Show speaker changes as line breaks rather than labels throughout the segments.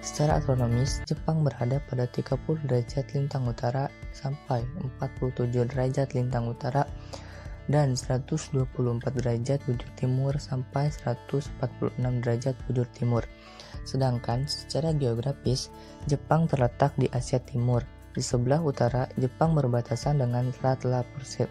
Secara astronomis, Jepang berada pada 30 derajat lintang utara sampai 47 derajat lintang utara dan 124 derajat bujur timur sampai 146 derajat bujur timur. Sedangkan secara geografis, Jepang terletak di Asia Timur. Di sebelah utara, Jepang berbatasan dengan Selat Persia.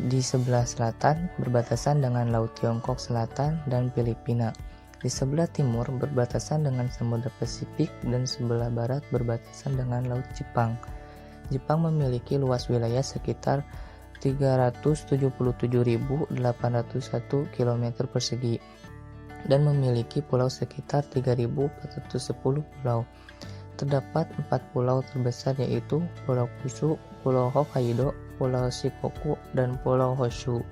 Di sebelah selatan, berbatasan dengan Laut Tiongkok Selatan dan Filipina. Di sebelah timur, berbatasan dengan Samudra Pasifik dan sebelah barat berbatasan dengan Laut Jepang. Jepang memiliki luas wilayah sekitar 377.801 km persegi dan memiliki pulau sekitar 3.410 pulau. Terdapat 4 pulau terbesar yaitu Pulau Kyushu, Pulau Hokkaido, Pulau Shikoku, dan Pulau Honshu.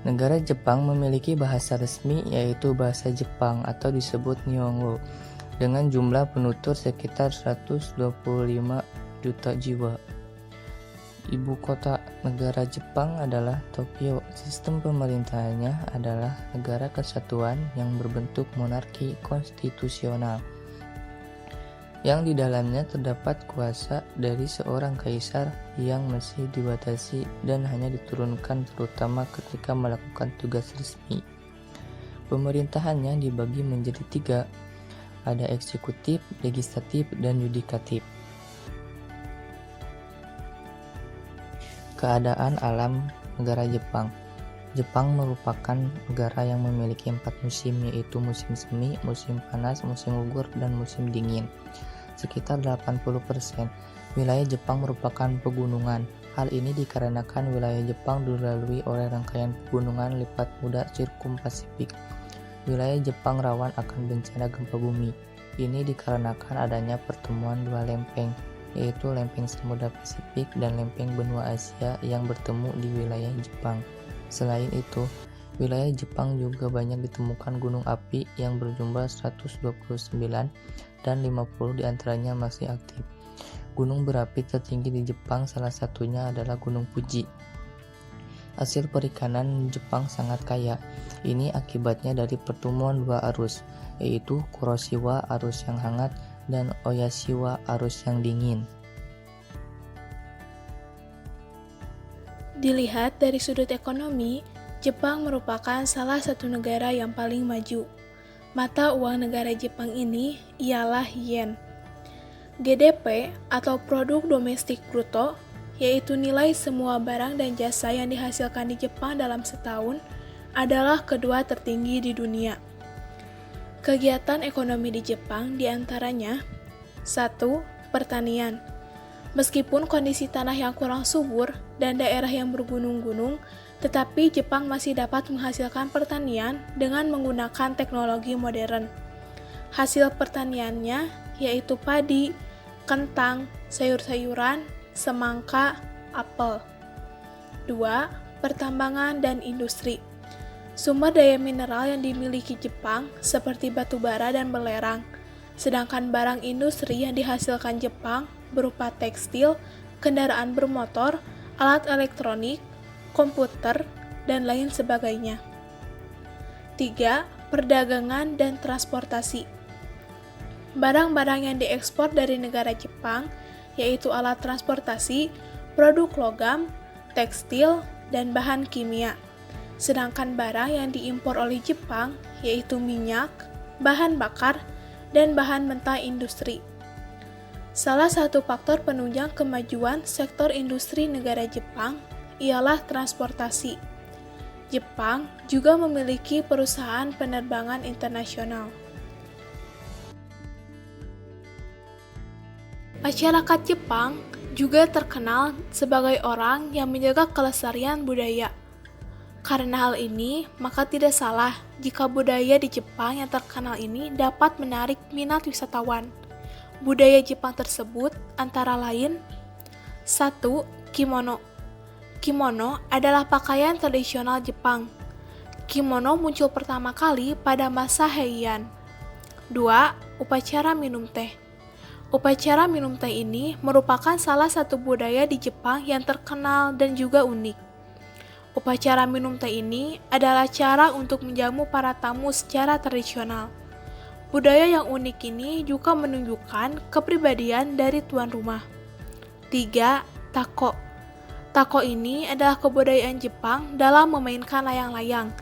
Negara Jepang memiliki bahasa resmi yaitu bahasa Jepang atau disebut Nihongo dengan jumlah penutur sekitar 125 juta jiwa. Ibu kota negara Jepang adalah Tokyo. Sistem pemerintahannya adalah negara kesatuan yang berbentuk monarki konstitusional, yang di dalamnya terdapat kuasa dari seorang kaisar yang masih dibatasi dan hanya diturunkan terutama ketika melakukan tugas resmi. Pemerintahannya dibagi menjadi 3, ada eksekutif, legislatif, dan yudikatif. Keadaan alam negara Jepang. Jepang merupakan negara yang memiliki 4 musim, yaitu musim semi, musim panas, musim gugur, dan musim dingin. Sekitar 80% wilayah Jepang merupakan pegunungan. Hal ini dikarenakan wilayah Jepang dilalui oleh rangkaian pegunungan lipat muda sirkumpasifik. Wilayah Jepang rawan akan bencana gempa bumi. Ini dikarenakan adanya pertemuan 2 lempeng, yaitu lempeng Samudra Pasifik dan lempeng benua Asia yang bertemu di wilayah Jepang. Selain itu, wilayah Jepang juga banyak ditemukan gunung api yang berjumlah 129 dan 50 diantaranya masih aktif. Gunung berapi tertinggi di Jepang salah satunya adalah Gunung Fuji. Hasil perikanan Jepang sangat kaya. Ini akibatnya dari pertemuan 2 arus, yaitu Kuroshiwa arus yang hangat dan Oyashiwa arus yang dingin.
Dilihat dari sudut ekonomi, Jepang merupakan salah satu negara yang paling maju. Mata uang negara Jepang ini ialah yen. GDP atau Produk Domestik Bruto, yaitu nilai semua barang dan jasa yang dihasilkan di Jepang dalam setahun, adalah kedua tertinggi di dunia. Kegiatan ekonomi di Jepang diantaranya 1. Pertanian. Meskipun kondisi tanah yang kurang subur dan daerah yang bergunung-gunung, tetapi Jepang masih dapat menghasilkan pertanian dengan menggunakan teknologi modern. Hasil pertaniannya yaitu padi, kentang, sayur-sayuran, semangka, apel. 2. Pertambangan dan industri. Sumber daya mineral yang dimiliki Jepang seperti batu bara dan belerang, sedangkan barang industri yang dihasilkan Jepang berupa tekstil, kendaraan bermotor, alat elektronik, komputer, dan lain sebagainya. 3. Perdagangan dan transportasi. Barang-barang yang diekspor dari negara Jepang yaitu alat transportasi, produk logam, tekstil, dan bahan kimia. Sedangkan barang yang diimpor oleh Jepang yaitu minyak, bahan bakar, dan bahan mentah industri. Salah satu faktor penunjang kemajuan sektor industri negara Jepang ialah transportasi. Jepang juga memiliki perusahaan penerbangan internasional. Masyarakat Jepang juga terkenal sebagai orang yang menjaga kelestarian budaya. Karena hal ini, maka tidak salah jika budaya di Jepang yang terkenal ini dapat menarik minat wisatawan. Budaya Jepang tersebut antara lain 1. Kimono. Kimono adalah pakaian tradisional Jepang. Kimono muncul pertama kali pada masa Heian. 2. Upacara minum teh. Upacara minum teh ini merupakan salah satu budaya di Jepang yang terkenal dan juga unik. Upacara minum teh ini adalah cara untuk menjamu para tamu secara tradisional. Budaya yang unik ini juga menunjukkan kepribadian dari tuan rumah. 3. Tako. Tako ini adalah kebudayaan Jepang dalam memainkan layang-layang.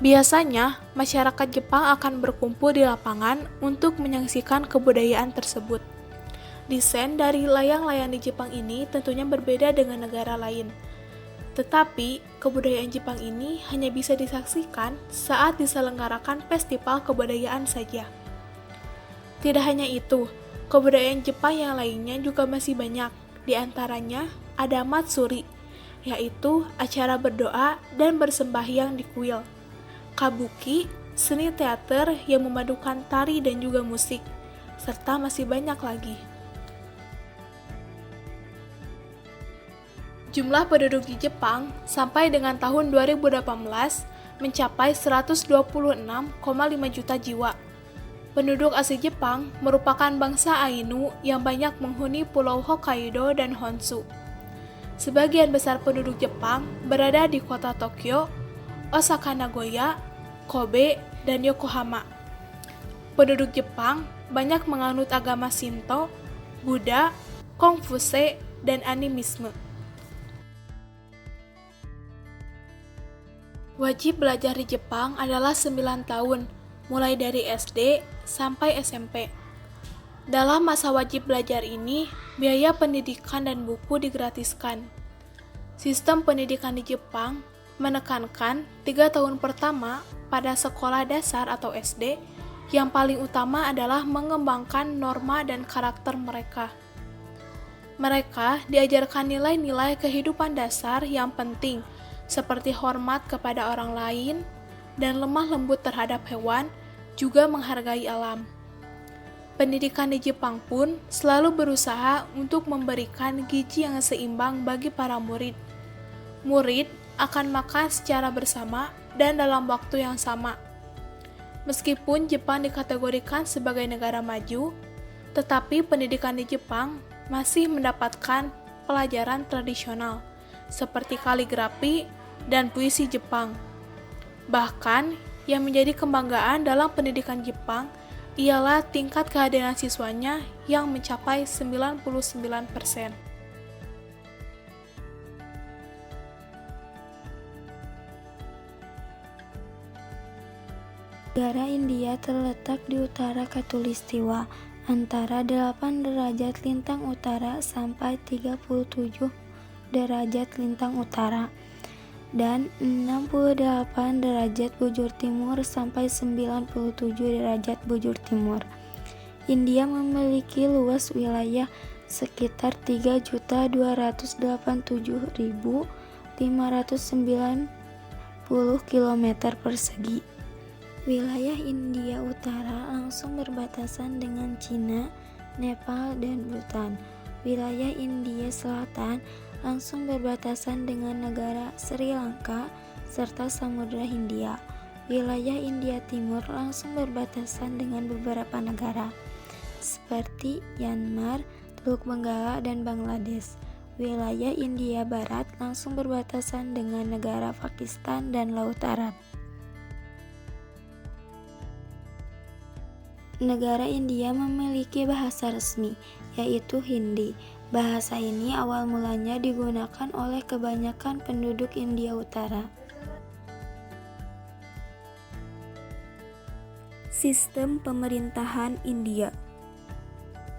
Biasanya, masyarakat Jepang akan berkumpul di lapangan untuk menyaksikan kebudayaan tersebut. Desain dari layang-layang di Jepang ini tentunya berbeda dengan negara lain. Tetapi, kebudayaan Jepang ini hanya bisa disaksikan saat diselenggarakan festival kebudayaan saja. Tidak hanya itu, kebudayaan Jepang yang lainnya juga masih banyak. Di antaranya ada Matsuri, yaitu acara berdoa dan bersembahyang di kuil. Kabuki, seni teater yang memadukan tari dan juga musik, serta masih banyak lagi. Jumlah penduduk di Jepang sampai dengan tahun 2018 mencapai 126,5 juta jiwa. Penduduk asli Jepang merupakan bangsa Ainu yang banyak menghuni pulau Hokkaido dan Honshu. Sebagian besar penduduk Jepang berada di kota Tokyo, Osaka, Nagoya, Kobe, dan Yokohama. Penduduk Jepang banyak menganut agama Shinto, Buddha, Kongfuse, dan animisme. Wajib belajar di Jepang adalah 9 tahun, mulai dari SD sampai SMP. Dalam masa wajib belajar ini, biaya pendidikan dan buku digratiskan. Sistem pendidikan di Jepang menekankan 3 tahun pertama pada sekolah dasar atau SD, yang paling utama adalah mengembangkan norma dan karakter mereka. Mereka diajarkan nilai-nilai kehidupan dasar yang penting, seperti hormat kepada orang lain dan lemah lembut terhadap hewan, juga menghargai alam. Pendidikan di Jepang pun selalu berusaha untuk memberikan gizi yang seimbang bagi para murid. Murid akan makan secara bersama dan dalam waktu yang sama. Meskipun Jepang dikategorikan sebagai negara maju, tetapi pendidikan di Jepang masih mendapatkan pelajaran tradisional, seperti kaligrafi dan puisi Jepang. Bahkan, yang menjadi kebanggaan dalam pendidikan Jepang ialah tingkat kehadiran siswanya yang mencapai 99%.
Negara India terletak di utara Khatulistiwa, antara 8 derajat lintang utara sampai 37 derajat lintang utara, dan 68 derajat bujur timur sampai 97 derajat bujur timur. India memiliki luas wilayah sekitar 3.287.590 km persegi. Wilayah India Utara langsung berbatasan dengan Cina, Nepal, dan Bhutan. Wilayah India Selatan langsung berbatasan dengan negara Sri Lanka serta Samudra Hindia. Wilayah India Timur langsung berbatasan dengan beberapa negara seperti Myanmar, Teluk Benggala, dan Bangladesh. Wilayah India Barat langsung berbatasan dengan negara Pakistan dan Laut Arab. Negara India memiliki bahasa resmi, yaitu Hindi. Bahasa ini awal mulanya digunakan oleh kebanyakan penduduk India Utara. Sistem pemerintahan India.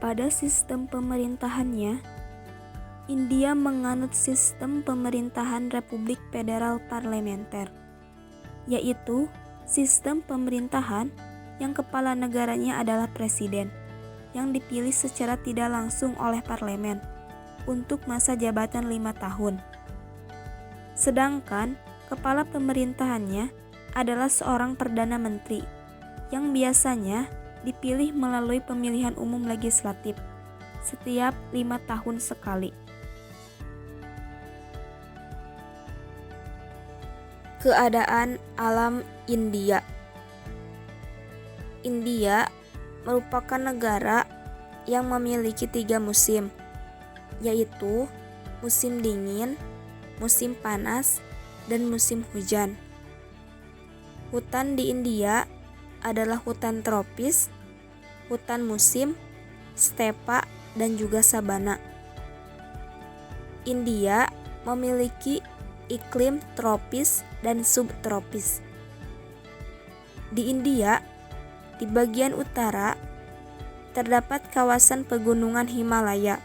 Pada sistem pemerintahannya, India menganut sistem pemerintahan Republik Federal Parlementer, yaitu sistem pemerintahan yang kepala negaranya adalah presiden, yang dipilih secara tidak langsung oleh parlemen untuk masa jabatan 5 tahun. Sedangkan kepala pemerintahannya adalah seorang perdana menteri, yang biasanya dipilih melalui pemilihan umum legislatif setiap 5 tahun sekali. Keadaan alam India. India merupakan negara yang memiliki 3 musim, yaitu musim dingin, musim panas, dan musim hujan. Hutan di India adalah hutan tropis, hutan musim, stepa, dan juga sabana. India memiliki iklim tropis dan subtropis. Di India, di bagian utara, terdapat kawasan pegunungan Himalaya.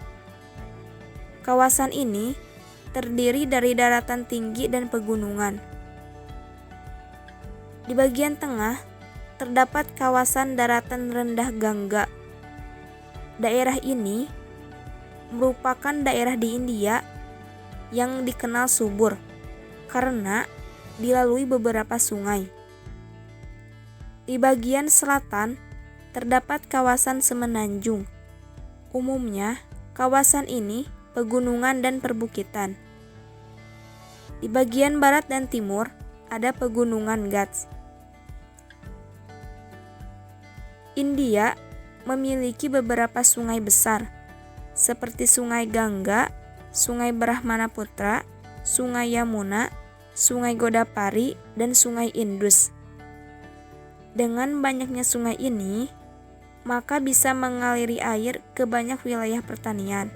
Kawasan ini terdiri dari daratan tinggi dan pegunungan. Di bagian tengah, terdapat kawasan daratan rendah Gangga. Daerah ini merupakan daerah di India yang dikenal subur karena dilalui beberapa sungai. Di bagian selatan, terdapat kawasan semenanjung. Umumnya, kawasan ini pegunungan dan perbukitan. Di bagian barat dan timur, ada pegunungan Ghats. India memiliki beberapa sungai besar, seperti Sungai Gangga, Sungai Brahmaputra, Sungai Yamuna, Sungai Godapari, dan Sungai Indus. Dengan banyaknya sungai ini, maka bisa mengaliri air ke banyak wilayah pertanian.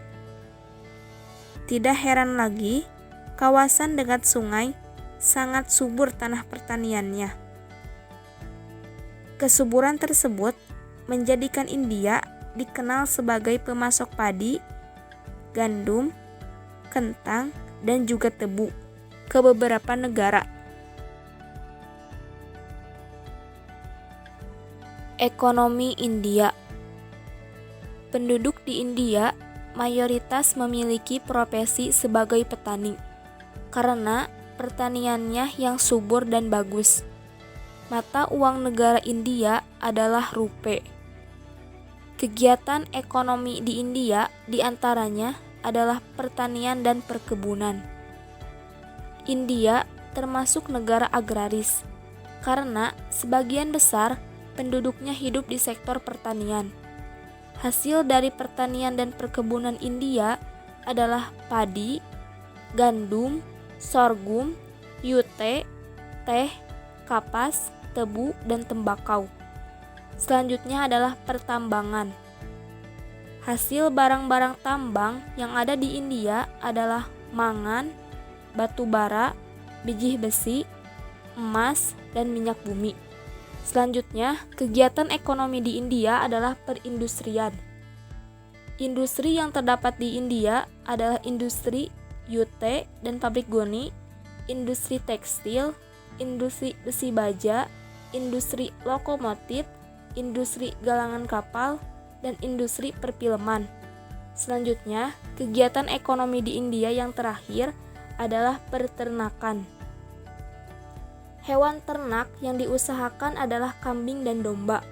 Tidak heran lagi, kawasan dekat sungai sangat subur tanah pertaniannya. Kesuburan tersebut menjadikan India dikenal sebagai pemasok padi, gandum, kentang, dan juga tebu ke beberapa negara. Ekonomi India. Penduduk di India mayoritas memiliki profesi sebagai petani karena pertaniannya yang subur dan bagus. Mata uang negara India adalah rupiah. Kegiatan ekonomi di India diantaranya adalah pertanian dan perkebunan. India termasuk negara agraris karena sebagian besar penduduknya hidup di sektor pertanian. Hasil dari pertanian dan perkebunan India adalah padi, gandum, sorghum, jute, teh, kapas, tebu, dan tembakau. Selanjutnya adalah pertambangan. Hasil barang-barang tambang yang ada di India adalah mangan, batu bara, biji besi, emas, dan minyak bumi. Selanjutnya, kegiatan ekonomi di India adalah perindustrian. Industri yang terdapat di India adalah industri jute dan pabrik goni, industri tekstil, industri besi baja, industri lokomotif, industri galangan kapal, dan industri perfilman. Selanjutnya, kegiatan ekonomi di India yang terakhir adalah peternakan. Hewan ternak yang diusahakan adalah kambing dan domba.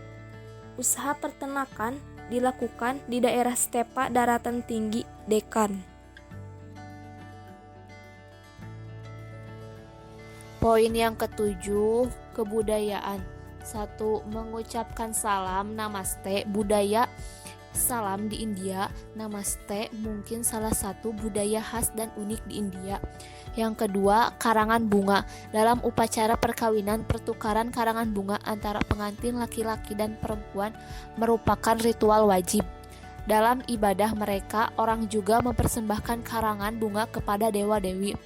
Usaha peternakan dilakukan di daerah stepa daratan tinggi Deccan.
Poin yang ketujuh, kebudayaan. 1. Mengucapkan salam namaste. Budaya salam di India, namaste mungkin salah satu budaya khas dan unik di India. Yang kedua, karangan bunga. Dalam upacara perkawinan, pertukaran karangan bunga antara pengantin laki-laki dan perempuan merupakan ritual wajib. Dalam ibadah mereka, orang juga mempersembahkan karangan bunga kepada dewa-dewi.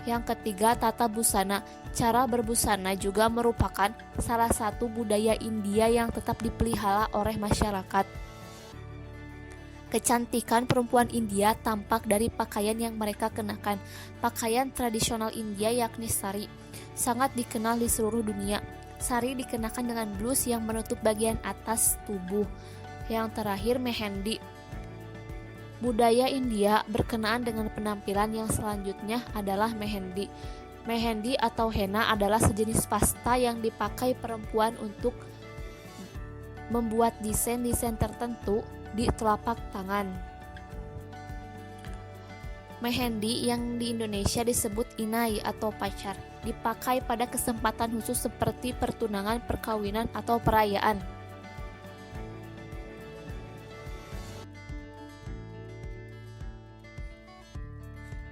Yang ketiga, tata busana. Cara berbusana juga merupakan salah satu budaya India yang tetap dipelihara oleh masyarakat. Kecantikan perempuan India tampak dari pakaian yang mereka kenakan. Pakaian tradisional India yakni sari sangat dikenal di seluruh dunia. Sari dikenakan dengan blus yang menutup bagian atas tubuh. Yang terakhir, mehendi. Budaya India berkenaan dengan penampilan yang selanjutnya adalah mehendi. Mehendi atau henna adalah sejenis pasta yang dipakai perempuan untuk membuat desain-desain tertentu di telapak tangan. Mehendi yang di Indonesia disebut inai atau pacar, dipakai pada kesempatan khusus seperti pertunangan, perkawinan, atau perayaan.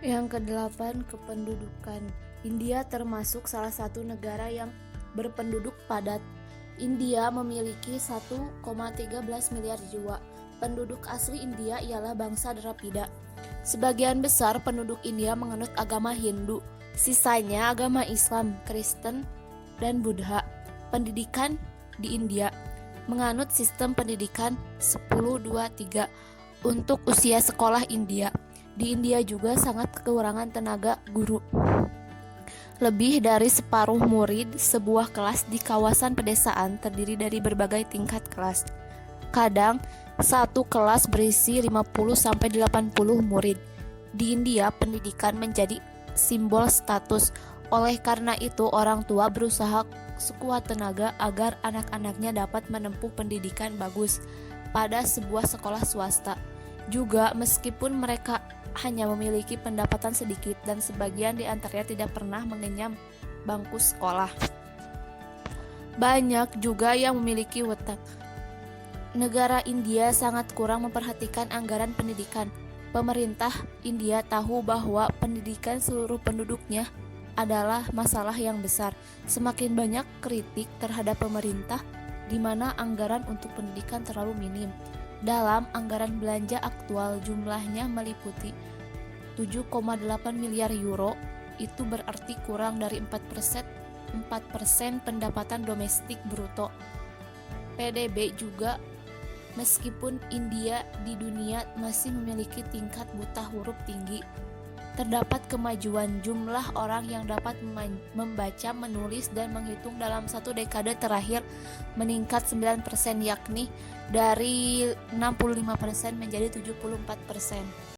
Yang kedelapan, kependudukan. India termasuk salah satu negara yang berpenduduk padat. India memiliki 1,13 miliar jiwa. Penduduk asli India ialah bangsa Drapida. Sebagian besar penduduk India menganut agama Hindu, sisanya agama Islam, Kristen, dan Buddha. Pendidikan di India menganut sistem pendidikan 10-2-3 untuk usia sekolah India. Di India juga sangat kekurangan tenaga guru. Lebih dari separuh murid sebuah kelas di kawasan pedesaan terdiri dari berbagai tingkat kelas. Kadang satu kelas berisi 50-80 murid. Di India, pendidikan menjadi simbol status. Oleh karena itu, orang tua berusaha sekuat tenaga agar anak-anaknya dapat menempuh pendidikan bagus pada sebuah sekolah swasta. Juga meskipun mereka hanya memiliki pendapatan sedikit dan sebagian di antaranya tidak pernah mengenyam bangku sekolah. Banyak juga yang memiliki hutang. Negara India sangat kurang memperhatikan anggaran pendidikan. Pemerintah India tahu bahwa pendidikan seluruh penduduknya adalah masalah yang besar. Semakin banyak kritik terhadap pemerintah di mana anggaran untuk pendidikan terlalu minim. Dalam anggaran belanja aktual jumlahnya meliputi 7,8 miliar euro, itu berarti kurang dari 4% pendapatan domestik bruto. PDB juga, meskipun India di dunia masih memiliki tingkat buta huruf tinggi, terdapat kemajuan jumlah orang yang dapat membaca, menulis, dan menghitung dalam satu dekade terakhir meningkat 9%, yakni dari 65% menjadi 74%.